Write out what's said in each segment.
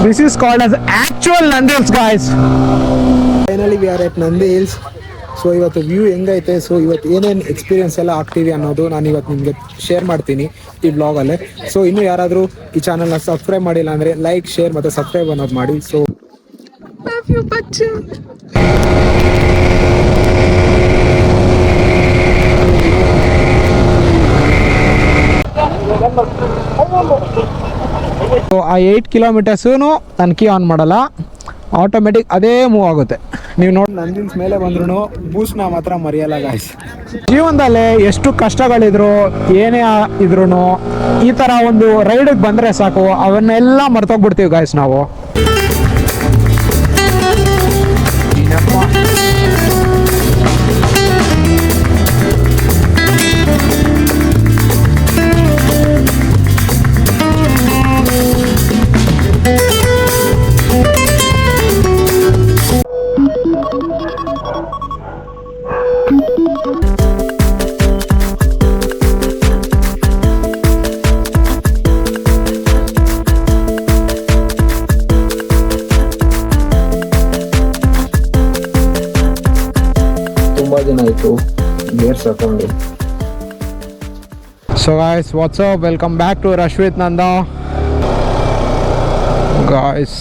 This is called as actual Nandi Hills, guys. Finally we are at Nandi Hills. So ಇವತ್ತು view ಹೆಂಗೈತೆ, so ಇವತ್ತು ಏನೇನು experience ಎಲ್ಲ ಆಗ್ತೀವಿ ಅನ್ನೋದು ನಾನು ಇವತ್ತು ನಿಮಗೆ ಶೇರ್ ಮಾಡ್ತೀನಿ ಈ ಬ್ಲಾಗಲ್ಲೇ. ಸೊ ಇನ್ನೂ ಯಾರಾದರೂ ಈ ಚಾನಲ್ನ ಸಬ್ಸ್ಕ್ರೈಬ್ ಮಾಡಿಲ್ಲ ಅಂದರೆ ಲೈಕ್, ಶೇರ್ ಮತ್ತು ಸಬ್ಸ್ಕ್ರೈಬ್ ಅನ್ನೋದು ಮಾಡಿ. ಸೊ ಸೊ ಆ 8 ಕಿಲೋಮೀಟರ್ಸೂ ನಾನು ಕೀ ಆನ್ ಮಾಡಲ್ಲ, ಆಟೋಮೆಟಿಕ್ ಅದೇ ಮೂವ್ ಆಗುತ್ತೆ. ನೀವು ನೋಡಿ ನಂದಿನ ಮೇಲೆ ಬಂದ್ರೂ ಬೂಸ್ಟ್ನ ಮಾತ್ರ ಮರೆಯಲ್ಲ ಗಾಯ್ಸ್. ಜೀವನದಲ್ಲಿ ಎಷ್ಟು ಕಷ್ಟಗಳಿದ್ರು ಏನೇ ಇದ್ರು ಈ ಥರ ಒಂದು ರೈಡಿಗೆ ಬಂದರೆ ಸಾಕು, ಅವನ್ನೆಲ್ಲ ಮರ್ತೋಗ್ಬಿಡ್ತೀವಿ ಗಾಯ್ಸ್ ನಾವು. So guys, what's up? Welcome back to Rush with Nanda. Guys,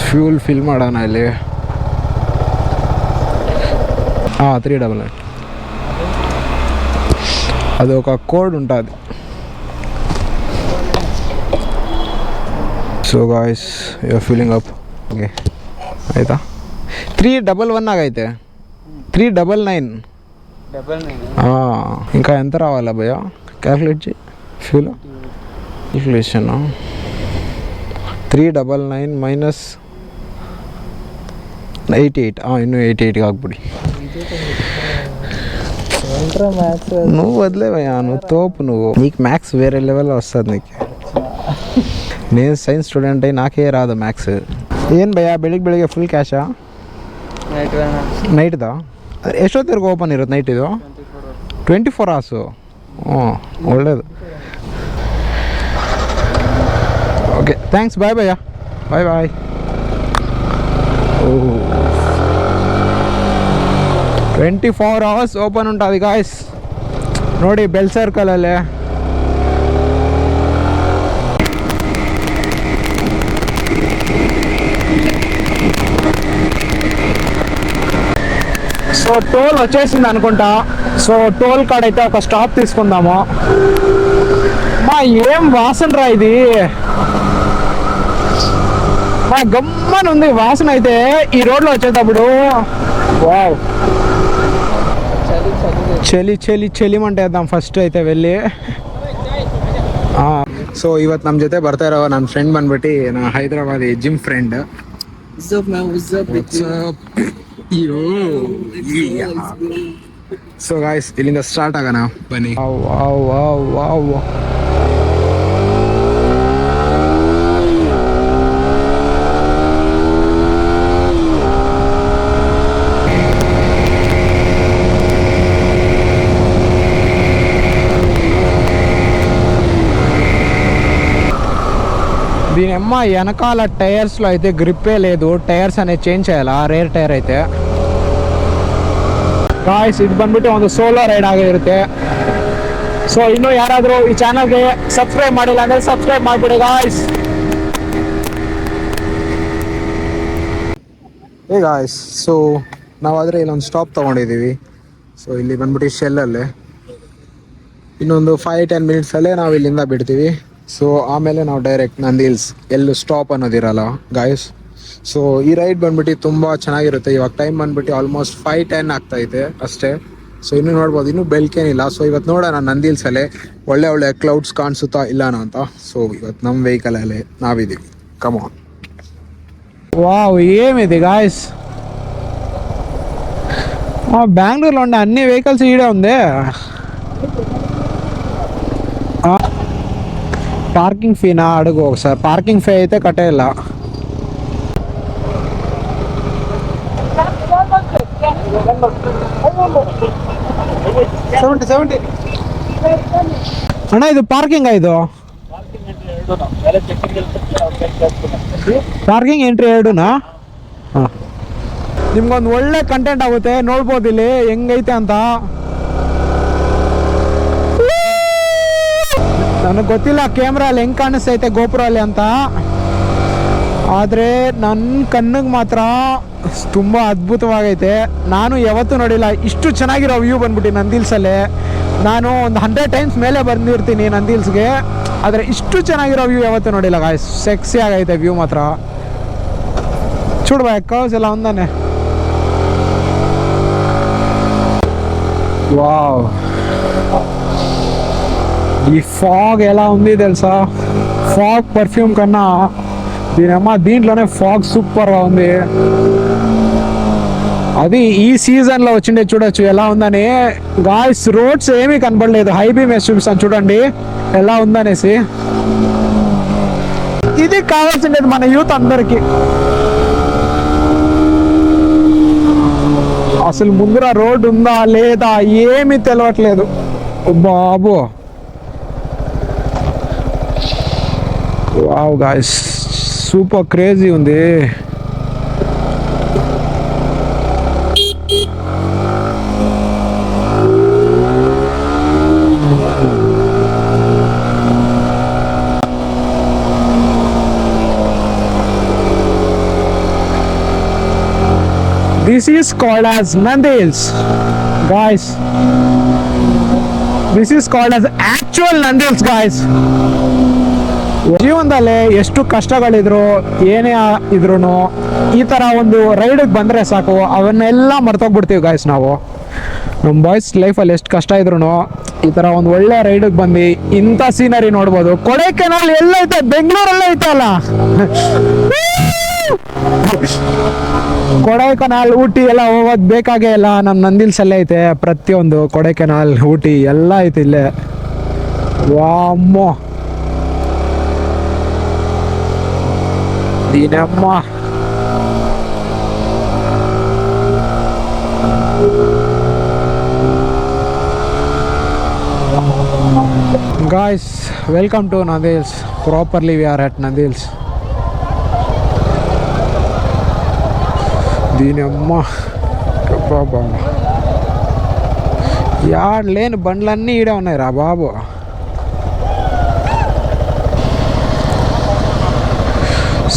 fuel fill ಮಾಡೋಣ ಇಲ್ಲಿ. 399 ಅದು ఒక కోడ్ ఉంటుంది. So guys, you are filling up. Okay, ಆಯ್ತಾ? 311 ಆಗೈತೆ. 399 ఇంకా ఎంత రావాలా భయ్య? క్యాల్కులేట్ చేయి ఫ్యూల్ క్యాల్కులేషన్. 399 ಮೈನಸ್ 88, ಇನ್ನೂ 88 ಆಗ್ಬಿಡಿ. నువ్వు వదిలేవయ్యా, నువ్వు తోపు, నువ్వు నీకు మ్యాథ్స్ వేరే లెవెల్లో వస్తుంది నీకు. నేను సైన్స్ స్టూడెంట్ అయ్యి నాకే రాదు మ్యాథ్స్. ಏನು ಭಯ್ಯ ಬೆಳಿಗ್ಗೆ ಫುಲ್ ಕ್ಯಾಶಾ? ನೈಟ್ದಾ? ಎಷ್ಟೊತ್ತಿಗೆ ಓಪನ್ ಇರುತ್ತೆ ನೈಟ್ ಇದು? 24 hours. ಒಳ್ಳೇದು. ಓಕೆ, ಥ್ಯಾಂಕ್ಸ್, ಬಾಯ್ ಭಯ್ಯ, ಬಾಯ್ ಬಾಯ್. 24 hours ಓಪನ್ ఉంటుంది ಗಾಯ್ಸ್. ನೋಡಿ ಬೆಲ್ ಸರ್ಕಲಲ್ಲಿ. సో టోల్ వచ్చేసింది అనుకుంటా. సో టోల్ కాడ అయితే ఒక స్టాప్ తీసుకుందాము. మా ఏం వాసన రా ఇది, మా గమ్మని ఉంది వాసన అయితే ఈ రోడ్లో వచ్చేటప్పుడు. వావ్, చలిమంటేద్దాం ఫస్ట్ అయితే వెళ్ళి. ಸೊ ಇವತ್ತು ನಮ್ಮ ಜೊತೆ ಬರ್ತಾ ಇರೋ ನನ್ನ ಫ್ರೆಂಡ್ ಬಂದ್ಬಿಟ್ಟು ನನ್ನ Hyderabadi gym friend. So guys, ಇಲ್ಲಿಂದ ಸ್ಟಾರ್ಟ್ ಆಗೋಣ ಬನ್ನಿ. దీని అమ్మ వెనకాల టైర్స్లో అయితే గ్రిప్పే లేదు. టైర్స్ అనేది చేంజ్ చేయాలా, ರೇರ್ ಟೈರ್ ಐತೆ ಗಾಯ್ಸ್. ಇದು ಬಂದ್ಬಿಟ್ಟು ಒಂದು ಸೋಲೋ ರೈಡ್ ಆಗಿರುತ್ತೆ. ಸೊ ಇನ್ನೂ ಯಾರಾದರೂ ಈ ಚಾನಲ್ಗೆ ಸಬ್ಸ್ಕ್ರೈಬ್ ಮಾಡಿಲ್ಲ ಅಂದರೆ ಸಬ್ಸ್ಕ್ರೈಬ್ ಮಾಡಿಬಿಡಿ ಗಾಯ್ಸ್. ಹೇ ಗಾಯ್ಸ್, ಸೊ ನಾವಾದರೆ ಇಲ್ಲೊಂದು ಸ್ಟಾಪ್ ತೊಗೊಂಡಿದ್ದೀವಿ. ಸೊ ಇಲ್ಲಿ ಬಂದ್ಬಿಟ್ಟು ಶೆಲ್ಲಲ್ಲೇ ಇನ್ನೊಂದು 5-10 ಮಿನಿಟ್ಸಲ್ಲೇ ನಾವು ಇಲ್ಲಿಂದ ಬಿಡ್ತೀವಿ. ಸೊ ಆಮೇಲೆ ನಾವು ಡೈರೆಕ್ಟ್ ನಂದಿ ಹಿಲ್ಸ್, ಎಲ್ಲೂ ಸ್ಟಾಪ್ ಅನ್ನೋದಿರಲ್ಲ ಗಾಯ್ಸ್. ಸೊ ಈ ರೈಡ್ ಬಂದ್ಬಿಟ್ಟು ತುಂಬ ಚೆನ್ನಾಗಿರುತ್ತೆ. ಇವಾಗ ಟೈಮ್ ಬಂದ್ಬಿಟ್ಟು ಆಲ್ಮೋಸ್ಟ್ 5:10 ಆಗ್ತೈತೆ ಅಷ್ಟೇ. ಸೊ ಇನ್ನೂ ನೋಡ್ಬೋದು, ಇನ್ನೂ ಬೆಳಕೇನಿಲ್ಲ. ಸೊ ಇವತ್ತು ನೋಡೋಣ ನಂದಿ ಹಿಲ್ಸಲ್ಲೇ ಒಳ್ಳೆ ಕ್ಲೌಡ್ಸ್ ಕಾಣಿಸುತ್ತಾ ಇಲ್ಲನೋ ಅಂತ. ಸೊ ಇವತ್ತು ನಮ್ಮ ವೆಹಿಕಲಲ್ಲೇ ನಾವಿದ್ದೀವಿ. Come on. వావ్, ఏమిది గాయస్, బెంగళూరులో ఉండే అన్ని వెహికల్స్ ఈడే ఉంది. పార్కింగ్ ఫీనా అడుగు ఒకసారి. పార్కింగ్ ఫీ అయితే కట్టేయాల. ಅಣ್ಣ ಇದು ಪಾರ್ಕಿಂಗ್ ಇದು? ಪಾರ್ಕಿಂಗ್ ಎಂಟ್ರಿ ಎರಡುನಾ? ಹಾಂ, ನಿಮ್ಗೊಂದು ಒಳ್ಳೆ ಕಂಟೆಂಟ್ ಆಗುತ್ತೆ. ನೋಡ್ಬೋದು ಇಲ್ಲಿ ಹೆಂಗೈತೆ ಅಂತ. ನನಗೆ ಗೊತ್ತಿಲ್ಲ ಕ್ಯಾಮ್ರಾ ಅಲ್ಲಿ ಹೆಂಗೆ ಕಾಣಿಸ್ತೈತೆ ಗೋಪುರ ಅಲ್ಲಿ ಅಂತ, ಆದರೆ ನನ್ನ ಕಣ್ಣಿಗೆ ಮಾತ್ರ ತುಂಬ ಅದ್ಭುತವಾಗೈತೆ. ನಾನು ಯಾವತ್ತೂ ನೋಡಿಲ್ಲ ಇಷ್ಟು ಚೆನ್ನಾಗಿರೋ ವ್ಯೂ ಬಂದ್ಬಿಟ್ಟು ನಂದಿ ಹಿಲ್ಸಲ್ಲಿ. ನಾನು ಒಂದು 100 ಟೈಮ್ಸ್ ಮೇಲೆ ಬಂದಿರ್ತೀನಿ ನಂದಿ ಹಿಲ್ಸ್ಗೆ, ಆದರೆ ಇಷ್ಟು ಚೆನ್ನಾಗಿರೋ ವ್ಯೂ ಯಾವತ್ತೂ ನೋಡಿಲ್ಲ ಗಾಯ್ಸ್. ಸೆಕ್ಸಿ ಆಗೈತೆ ವ್ಯೂ ಮಾತ್ರ. చూడబా కర్వ్స్ ఎలా ఉందనే. వావ్, ఈ ఫాగ్ ఎలా ఉంది తెలుసా? ఫాగ్ పర్ఫ్యూమ్ కన్నా దీంట్లోనే ఫాగ్ సూపర్గా ఉంది. అది ఈ సీజన్లో వచ్చిండే చూడొచ్చు ఎలా ఉందని. గాయ్స్ రోడ్స్ ఏమీ కనబడలేదు, హై బీమ్ వేసి చూపిస్తాను చూడండి ఎలా ఉందనేసి. ఇది కావాల్సిండేది మన యూత్ అందరికీ. అసలు ముందర రోడ్ ఉందా లేదా ఏమీ తెలియట్లేదు బాబు. వావ్ గాయ్స్, సూపర్ క్రేజీ ఉంది. This is called as Nandi Hills, guys. This is called as actual Nandi Hills, guys. ಜೀವನದಲ್ಲಿ ಎಷ್ಟು ಕಷ್ಟಗಳಿದ್ರು ಏನೇ ಇದ್ರು ಈ ಥರ ಒಂದು ರೈಡಿಗೆ ಬಂದರೆ ಸಾಕು, ಅವನ್ನೆಲ್ಲ ಮರ್ತೋಗ್ಬಿಡ್ತೀವಿ ಗಾಯ್ಸ್ ನಾವು. ನಮ್ಮ ಬಾಯ್ಸ್ ಲೈಫಲ್ಲಿ ಎಷ್ಟು ಕಷ್ಟ ಇದ್ರು ಈ ಥರ ಒಂದು ಒಳ್ಳೆ ರೈಡಿಗೆ ಬಂದು ಇಂಥ ಸೀನರಿ ನೋಡ್ಬೋದು. ಕೊಡೈಕೆನಾಲ್ ಎಲ್ಲೈತೆ? ಬೆಂಗಳೂರಲ್ಲೇ ಐತಲ್ಲ. ಕೊಡೈಕೆನಾಲ್, ಊಟಿ ಎಲ್ಲ ಹೋಗೋದು ಬೇಕಾಗೇ ಇಲ್ಲ. ನಮ್ಮ ನಂದಿ ಹಿಲ್ಸ್ ಅಲ್ಲೇ ಐತೆ ಪ್ರತಿಯೊಂದು. ಕೊಡೈಕೆನಾಲ್, ಊಟಿ ಎಲ್ಲ ಐತೆ ಇಲ್ಲೇ. ವಾಮ್ಮೋ ದೀನಮ್ಮ. Guys, welcome to Nandi Hills. Properly we are at Nandi Hills. దీనమ్మ బాబా, యాడ్ లేని బండ్లన్నీ ఈడే ఉన్నాయి రా బాబు.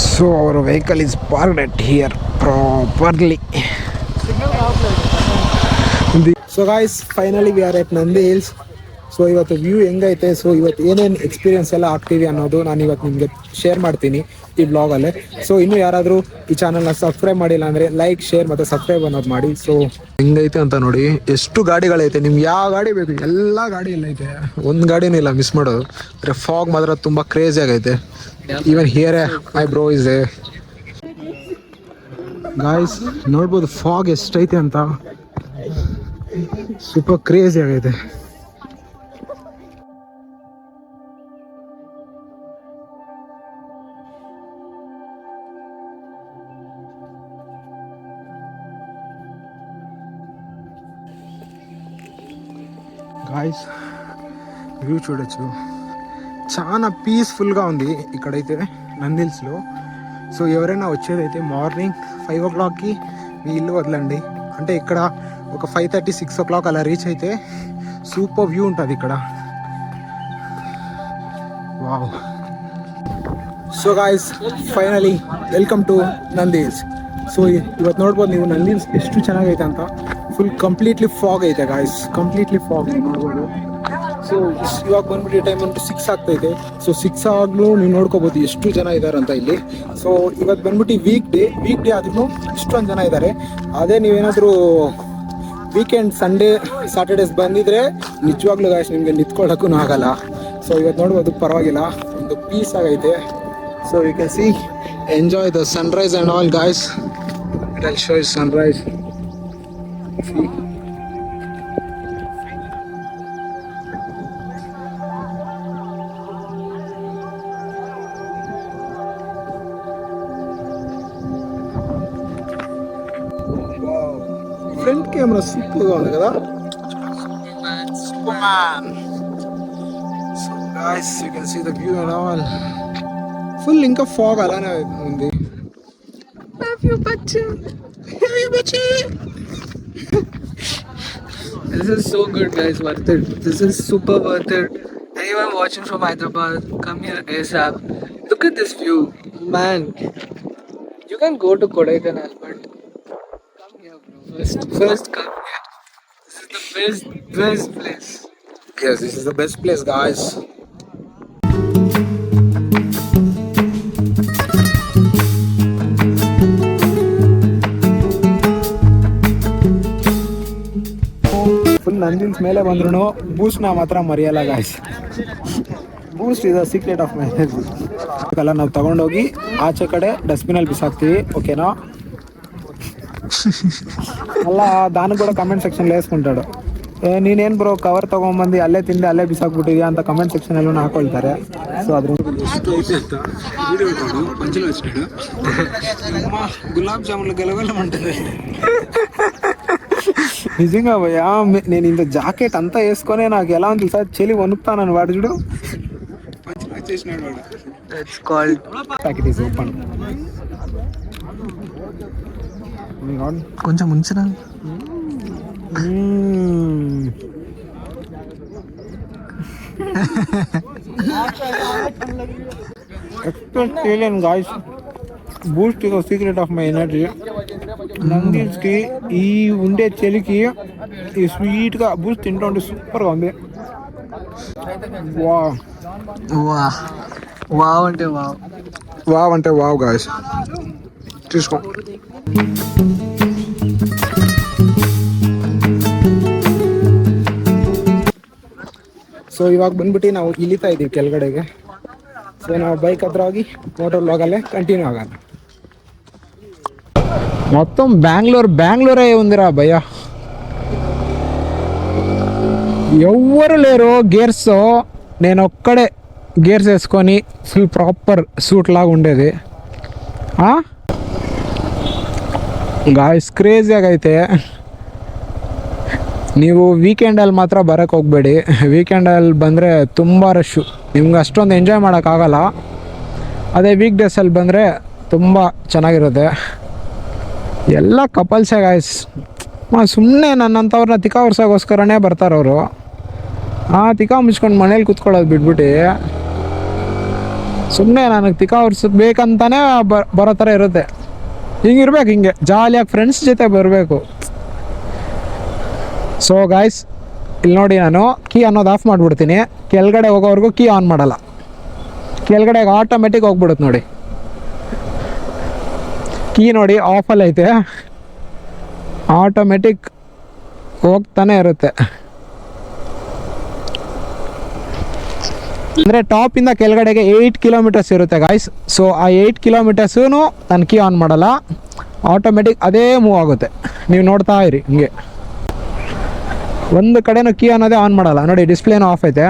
So our vehicle is parked at here properly. So guys, finally we are at Nandi hills. So ಇವತ್ತು ವ್ಯೂ ಹೆಂಗೈತೆ, ಸೊ ಇವತ್ತು ಏನೇನು ಎಕ್ಸ್ಪೀರಿಯನ್ಸ್ ಎಲ್ಲ ಆಗ್ತೀವಿ ಅನ್ನೋದು ನಾನು ಇವತ್ತು ನಿಮಗೆ ಶೇರ್ ಮಾಡ್ತೀನಿ ಈ ಬ್ಲಾಗಲ್ಲೇ. ಸೊ ಇನ್ನೂ ಯಾರಾದರೂ ಈ ಚಾನಲ್ನ ಸಬ್ಸ್ಕ್ರೈಬ್ ಮಾಡಿಲ್ಲ ಅಂದರೆ ಲೈಕ್, ಶೇರ್ ಮತ್ತು ಸಬ್ಸ್ಕ್ರೈಬ್ ಅನ್ನೋದು ಮಾಡಿ. ಸೊ ಹೆಂಗೈತೆ ಅಂತ ನೋಡಿ, ಎಷ್ಟು ಗಾಡಿಗಳೈತೆ, ನಿಮ್ಗೆ ಯಾವ ಗಾಡಿ ಬೇಕು ಎಲ್ಲ ಗಾಡಿ ಎಲ್ಲ ಐತೆ, ಒಂದು ಗಾಡಿನೂ ಇಲ್ಲ ಮಿಸ್ ಮಾಡೋದು. ಅಂದರೆ ಫಾಗ್ ಮಾತ್ರ ತುಂಬ ಕ್ರೇಜಿ ಆಗೈತೆ. Even here my bro is A guys, ನೋಡ್ಬೋದು ಫಾಗ್ ಎಷ್ಟೈತೆ ಅಂತ. ಸೂಪರ್ ಕ್ರೇಜಿ ಆಗೈತೆ. గాయస్ వ్యూ చూడొచ్చు, చాలా పీస్ఫుల్గా ఉంది ఇక్కడైతే నంది హిల్స్లో. సో ఎవరైనా వచ్చేదైతే మార్నింగ్ 5 o'clockకి మీ ఇల్లు వదలండి. అంటే ఇక్కడ ఒక 5:30, 6 o'clock అలా రీచ్ అయితే సూపర్ వ్యూ ఉంటుంది ఇక్కడ. Wow. So guys, finally welcome to Nandi hills. So ಇವತ್ತು ನೋಡ್ಬೋದು ನೀವು ನಂದಿ ಹಿಲ್ಸ್ ಎಷ್ಟು ಚೆನ್ನಾಗೈತೆ ಅಂತ. ಫುಲ್ ಕಂಪ್ಲೀಟ್ಲಿ ಫಾಗ್ ಐತೆ ಗಾಯ್ಸ್, ಕಂಪ್ಲೀಟ್ಲಿ ಫಾಗ್ ನೋಡ್ಬೋದು. ಸೊ ಇವಾಗ ಬಂದ್ಬಿಟ್ಟು ಟೈಮ್ ಬಂದ್ಬಿಟ್ಟು 6 ಆಗ್ತೈತೆ. ಸೊ 6 ಆಗಲೂ ನೀವು ನೋಡ್ಕೋಬೋದು ಎಷ್ಟು ಜನ ಇದ್ದಾರೆ ಅಂತ ಇಲ್ಲಿ. ಸೊ ಇವತ್ತು ಬಂದ್ಬಿಟ್ಟು ವೀಕ್ ಡೇ ಆದ್ರೂ ಇಷ್ಟೊಂದು ಜನ ಇದ್ದಾರೆ. ಅದೇ ನೀವೇನಾದರೂ ವೀಕೆಂಡ್ ಸಂಡೇ ಸ್ಯಾಟರ್ಡೇಸ್ ಬಂದಿದ್ರೆ ನಿಜವಾಗ್ಲೂ ಗಾಯ್ಸ್ ನಿಮಗೆ ನಿಂತ್ಕೊಳ್ಳೋಕ್ಕೂ ಆಗಲ್ಲ. ಸೊ ಇವತ್ತು ನೋಡ್ಬೋದು ಪರವಾಗಿಲ್ಲ, ಒಂದು ಪೀಸ್ ಆಗೈತೆ. So you can see enjoy the sunrise and all guys. It will show you sunrise. Front camera సూపర్గా ఉంది కదా, super man. So guys you can see the view and all. So full ఇంకా fog అలానే ఉంది. This is so good, guys. Worth it. This is super worth it. Anyone watching from Hyderabad, come here ASAP. Look at this view, man. You can go to Kodaikanal, but come here, bro. First come here. This is the best place. Yes, this is the best place, guys. Full ನಂದಿನ್ಸ್ ಮೇಲೆ ಬಂದ್ರು Boost ನಾ ಮಾತ್ರ ಮರೆಯಲ್ಲ guys. Boost is the secret of my energy. ಅಲ್ಲ ನಾವು ತಗೊಂಡೋಗಿ ಆಚೆ ಕಡೆ ಡಸ್ಟ್ಬಿನಲ್ಲಿ ಬಿಸಾಕ್ತೀವಿ, ಓಕೆನಾ? ಅಲ್ಲ ದಾನ ಕೂಡ ಕಮೆಂಟ್ ಸೆಕ್ಷನ್ వేసుకుంటాడు, ನೀನೇನು ಬ್ರೋ ಕವರ್ ತೊಗೊಂಬಂದು ಅಲ್ಲೇ ತಿಂದು ಅಲ್ಲೇ ಬಿಸಾಕ್ಬಿಟ್ಟಿದ್ಯಾ ಅಂತ ಕಮೆಂಟ್ ಸೆಕ್ಷನಲ್ಲೂ ಹಾಕೊಳ್ತಾರೆ. ಸೊ ಅದ್ರ పంచులు వచ్చినాడు గులాబ్ జాములు గెలగల అంటది. నిజంగా భయ్యా, నేను ఇంత జాకెట్ అంతా వేసుకొని నాకు ఎలా ఉంది సార్, చెలి వణుకుతానని వాడు చూడు పంచులు వచ్చేసినాడు వాడు. It's called. Packet is open. కొంచెం ఉంచరా. ఎక్స్పెక్ట్ చేయలేను guys. Boost is the secret of my energy. నందీస్కి ఈ ఉండే చలికి ఈ స్వీట్గా బూస్ట్ తింటుంటే సూపర్గా ఉంది. వా వావ్ అంటే వావ్. వావ్ అంటే వావ్ గాయ్స్. తీసుకో. ಸೊ ಇವಾಗ ಬಂದ್ಬಿಟ್ಟು ನಾವು ಇಳಿತಾ ಇದ್ದೀವಿ ಕೆಳಗಡೆಗೆ. ಸೊ ನಾವು ಬೈಕ್ ಹತ್ರ ಹೋಗಿ ಮೋಟರ್ ಹೋಗಲ್ಲೇ ಕಂಟಿನ್ಯೂ ಆಗೋಣ. మొత్తం బెంగళూరే ఉందిరా భయ్య. ఎవ్వరు లేరు గేర్స్. నేను ఒక్కడే గేర్స్ వేసుకొని ఫుల్ ప్రాపర్ సూట్ లాగా ఉండేది. ಗಾಯ್ಸ್ ಕ್ರೇಜಿಯಾಗಿ ಐತೆ. ನೀವು ವೀಕೆಂಡಲ್ಲಿ ಮಾತ್ರ ಬರೋಕ್ಕೆ ಹೋಗಬೇಡಿ. ವೀಕೆಂಡಲ್ಲಿ ಬಂದರೆ ತುಂಬ ರಶ್ಶು, ನಿಮ್ಗೆ ಅಷ್ಟೊಂದು ಎಂಜಾಯ್ ಮಾಡೋಕ್ಕಾಗಲ್ಲ. ಅದೇ ವೀಕ್ ಡೇಸಲ್ಲಿ ಬಂದರೆ ತುಂಬ ಚೆನ್ನಾಗಿರುತ್ತೆ. ಎಲ್ಲ ಕಪಲ್ಸೇ ಗಾಯ್ಸ್. ಸುಮ್ಮನೆ ನನ್ನಂಥವ್ರನ್ನ ತಿಕ್ಕ ವರ್ಷಗೋಸ್ಕರನೇ ಬರ್ತಾರವರು. ತಿಕ್ಕ ಮುಚ್ಕೊಂಡು ಮನೇಲಿ ಕೂತ್ಕೊಳ್ಳೋದು ಬಿಟ್ಬಿಟ್ಟು ಸುಮ್ಮನೆ ನನಗೆ ತಿಕ್ಕ ಬೇಕಂತಾನೆ ಬರೋ ಥರ ಇರುತ್ತೆ. ಹಿಂಗಿರ್ಬೇಕು, ಹಿಂಗೆ ಜಾಲಿಯಾಗಿ ಫ್ರೆಂಡ್ಸ್ ಜೊತೆ ಬರಬೇಕು. ಸೊ ಗಾಯ್ಸ್, ಇಲ್ಲಿ ನೋಡಿ, ನಾನು ಕೀ ಅನ್ನೋದು ಆಫ್ ಮಾಡಿಬಿಡ್ತೀನಿ. ಕೆಳಗಡೆ ಹೋಗೋವರೆಗೂ ಕೀ ಆನ್ ಮಾಡಲ್ಲ. ಕೆಳಗಡೆಗೆ ಆಟೋಮೆಟಿಕ್ ಹೋಗ್ಬಿಡುತ್ತೆ ನೋಡಿ. ಕೀ ನೋಡಿ ಆಫಲ್ಲಿ ಐತೆ, ಆಟೋಮೆಟಿಕ್ ಹೋಗ್ತಾನೆ ಇರುತ್ತೆ. ಅಂದರೆ ಟಾಪಿಂದ ಕೆಳಗಡೆಗೆ 8 ಕಿಲೋಮೀಟರ್ಸ್ ಇರುತ್ತೆ ಗಾಯ್ಸ್. ಸೊ ಆ 8 ಕಿಲೋಮೀಟರ್ಸೂ ನಾನು ಕೀ ಆನ್ ಮಾಡಲ್ಲ, ಆಟೋಮೆಟಿಕ್ ಅದೇ ಮೂವ್ ಆಗುತ್ತೆ. ನೀವು ನೋಡ್ತಾ ಇರಿ ಹಿಂಗೆ. ಒಂದು ಕಡೆನೂ ಕೀ ಅನ್ನೋದೇ ಆನ್ ಮಾಡಲ್ಲ ನೋಡಿ. ಡಿಸ್ಪ್ಲೇನೂ ಆಫ್ ಐತೆ.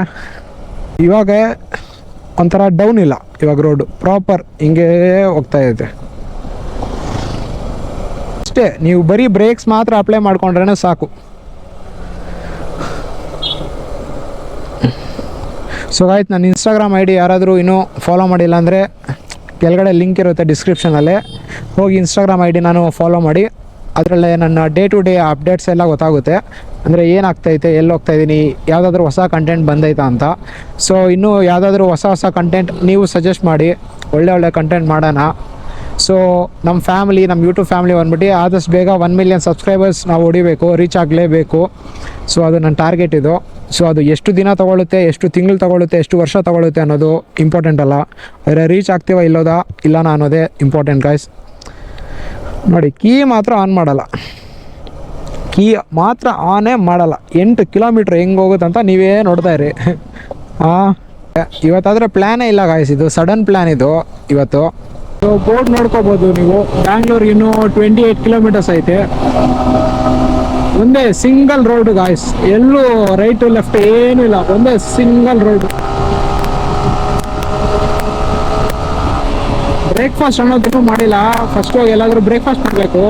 ಇವಾಗ ಒಂಥರ ಡೌನ್ ಇಲ್ಲ, ಇವಾಗ ರೋಡು ಪ್ರಾಪರ್ ಹಿಂಗೆ ಹೋಗ್ತಾ ಇದೆ ಅಷ್ಟೇ. ನೀವು ಬರೀ ಬ್ರೇಕ್ಸ್ ಮಾತ್ರ ಅಪ್ಲೈ ಮಾಡ್ಕೊಂಡ್ರೆ ಸಾಕು. ಸೊ ಆಯ್ತು, ನನ್ನ ಇನ್ಸ್ಟಾಗ್ರಾಮ್ ಐ ಡಿ ಯಾರಾದರೂ ಇನ್ನೂ ಫಾಲೋ ಮಾಡಿಲ್ಲ ಅಂದರೆ ಕೆಳಗಡೆ ಲಿಂಕ್ ಇರುತ್ತೆ ಡಿಸ್ಕ್ರಿಪ್ಷನಲ್ಲೇ, ಹೋಗಿ ಇನ್ಸ್ಟಾಗ್ರಾಮ್ ಐ ಡಿ ನಾನು ಫಾಲೋ ಮಾಡಿ. ಅದರಲ್ಲೇ ನನ್ನ ಡೇ ಟು ಡೇ ಅಪ್ಡೇಟ್ಸ್ ಎಲ್ಲ ಗೊತ್ತಾಗುತ್ತೆ. ಅಂದರೆ ಏನಾಗ್ತೈತೆ, ಎಲ್ಲಿ ಹೋಗ್ತಾಯಿದ್ದೀನಿ, ಯಾವುದಾದ್ರೂ ಹೊಸ ಕಂಟೆಂಟ್ ಬಂದೈತಾ ಅಂತ. ಸೊ ಇನ್ನೂ ಯಾವುದಾದ್ರೂ ಹೊಸ ಕಂಟೆಂಟ್ ನೀವು ಸಜೆಸ್ಟ್ ಮಾಡಿ, ಒಳ್ಳೆ ಕಂಟೆಂಟ್ ಮಾಡೋಣ. ಸೊ ನಮ್ಮ ಫ್ಯಾಮಿಲಿ, ನಮ್ಮ ಯೂಟ್ಯೂಬ್ ಫ್ಯಾಮಿಲಿ ಬಂದ್ಬಿಟ್ಟು ಆದಷ್ಟು ಬೇಗ 1 ಮಿಲಿಯನ್ ಸಬ್ಸ್ಕ್ರೈಬರ್ಸ್ ನಾವು ಹೊಡಿಬೇಕು, ರೀಚ್ ಆಗಲೇಬೇಕು. ಸೊ ಅದು ನನ್ನ ಟಾರ್ಗೆಟ್ ಇದು. ಸೊ ಅದು ಎಷ್ಟು ದಿನ ತೊಗೊಳುತ್ತೆ, ಎಷ್ಟು ತಿಂಗಳು ತೊಗೊಳುತ್ತೆ, ಎಷ್ಟು ವರ್ಷ ತೊಗೊಳುತ್ತೆ ಅನ್ನೋದು ಇಂಪಾರ್ಟೆಂಟ್ ಅಲ್ಲ. ಆದರೆ ರೀಚ್ ಆಗ್ತೀವ ಇಲ್ಲನ ಅನ್ನೋದೇ ಇಂಪಾರ್ಟೆಂಟ್ ಗಾಯ್ಸ್. ನೋಡಿ, ಕೀ ಮಾತ್ರ ಆನ್ ಮಾಡಲ್ಲ, ಕೀ ಮಾತ್ರ ಆನೇ ಮಾಡಲ್ಲ. 8 ಕಿಲೋಮೀಟ್ರ್ ಹೆಂಗೆ ಹೋಗುತ್ತಂತ ನೀವೇ ನೋಡ್ತಾ ಇರಿ. ಇವತ್ತಾದರೆ ಪ್ಲ್ಯಾನೇ ಇಲ್ಲ ಗಾಯ್ಸ್, ಇದು ಸಡನ್ ಪ್ಲ್ಯಾನ್ ಇದು ಇವತ್ತು. ಸೊ ಬೋರ್ಡ್ ನೋಡ್ಕೋಬೋದು ನೀವು. ಬ್ಯಾಂಗ್ಳೂರ್ಗೆ ಇನ್ನೂ 28 ಕಿಲೋಮೀಟರ್ಸ್ ಐತೆ. ಒಂದೇ ಸಿಂಗಲ್ ರೋಡ್ ಗಾಯ್ಸ್, ಎಲ್ಲೂ ರೈಟ್ ಲೆಫ್ಟ್ ಏನೂ ಇಲ್ಲ, ಒಂದೇ ಸಿಂಗಲ್ ರೋಡ್. ಬ್ರೇಕ್ಫಾಸ್ಟ್ ಅನ್ನೋದನ್ನು ಮಾಡಿಲ್ಲ. ಫಸ್ಟ್ ಹೋಗಿ ಎಲ್ಲಾದರೂ ಬ್ರೇಕ್ಫಾಸ್ಟ್ ಮಾಡಬೇಕು.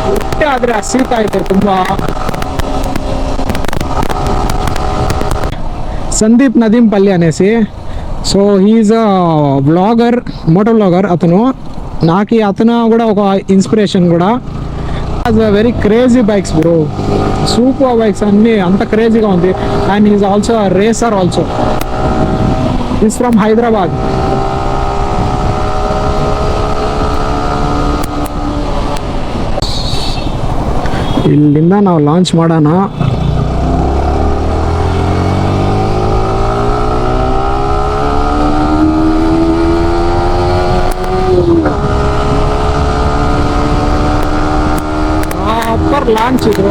ಹೊಟ್ಟೆ ಆದರೆ ಹಸಿತಾ ಐತೆ ತುಂಬ. ಸಂದೀಪ್ ನದೀಮ್ ಪಲ್ಯ అనేసి సో హీఈస్ అ బ్లాగర్, మోటో బ్లాగర్ అతను. నాకు అతను కూడా ఒక ఇన్స్పిరేషన్ కూడా. Very crazy bikes bro, super bikes అన్నీ అంత క్రేజీగా ఉంది. And is also racer also. Is from Hyderabad. ಇಲ್ಲಿಂದ ನಾವು ಲಾಂಚ್ ಮಾಡೋಣ. ಅಪ್ಪರ್ ಲಾಂಚ್ ಇದು.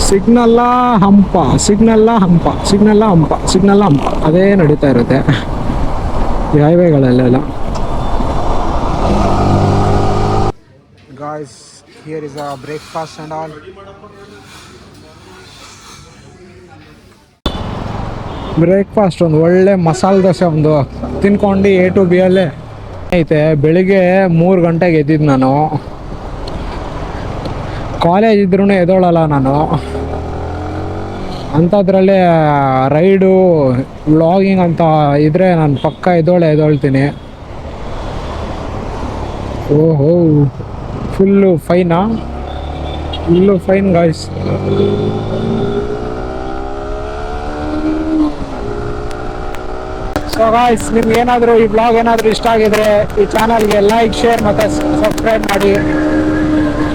ಸಿಗ್ನಲ್ಲ ಹಂಪ, ಸಿಗ್ನಲ್ಲ ಹಂಪ, ಸಿಗ್ನಲ್ಲ ಹಂಪ, ಸಿಗ್ನಲ್ಲ ಹಂಪ ಅದೇ ನಡೀತಾ ಇರುತ್ತೆ ಈ ಹೈವೇಗಳಲ್ಲೆಲ್ಲ. Guys, here is a breakfast and all. Breakfast ಒಂದು ಒಳ್ಳೆ ಮಸಾಲೆ ದೋಸೆ ಒಂದು ತಿನ್ಕೊಂಡು A to B ಅಲ್ಲೇ ಐತೆ. ಬೆಳಿಗ್ಗೆ 3 ಗಂಟೆಗೆ ಎದ್ದಿದ್ದು ನಾನು. ಕಾಲೇಜ್ ಇದ್ರೂ ಎದ್ದೋಳಲ್ಲ ನಾನು. ಅಂಥದ್ರಲ್ಲೇ ರೈಡು ವ್ಲಾಗಿಂಗ್ ಅಂತ ಇದ್ರೆ ನಾನು ಪಕ್ಕ ಎದ್ದೊಳ್ತೀನಿ. ಓಹೋ, ಫುಲ್ಲು ಫೈನಾ, full fine guys. So guys, ನಿಮ್ಗೆ ಏನಾದರೂ ಈ ಬ್ಲಾಗ್ ಏನಾದರೂ ಇಷ್ಟ ಆಗಿದ್ರೆ ಈ ಚಾನಲ್ಗೆ ಲೈಕ್, ಶೇರ್ ಮತ್ತು ಸಬ್ಸ್ಕ್ರೈಬ್ ಮಾಡಿ.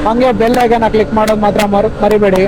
ಹಾಗೆ ಬೆಲ್ ಐಕಾನ್ ಕ್ಲಿಕ್ ಮಾಡೋದು ಮಾತ್ರ ಮರಿಬೇಡಿ.